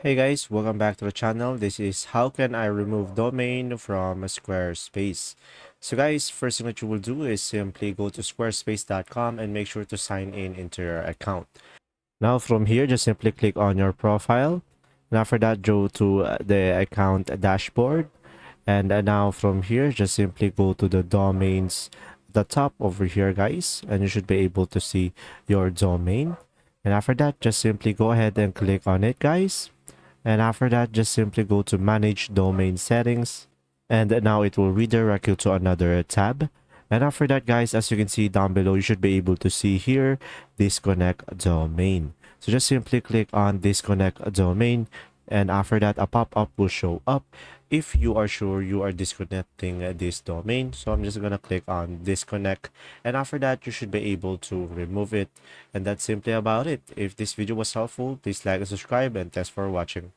Hey guys, welcome back to the channel. This is how can I remove domain from Squarespace. So guys, first thing that you will do is simply go to squarespace.com and make sure to sign in into your account. Now from here, just simply click on your profile. And after that, go to the account dashboard. And now from here, just simply go to the domains at the top over here, guys. And you should be able to see your domain. And after that, just simply go ahead and click on it, guys. And after that, just simply go to manage domain settings. And now it will redirect you to another tab. And after that, guys, as you can see down below, you should be able to see here, disconnect domain. So just simply click on disconnect domain. And after that, a pop-up will show up if you are sure you are disconnecting this domain. So I'm just going to click on disconnect. And after that, you should be able to remove it. And that's simply about it. If this video was helpful, please like and subscribe, and thanks for watching.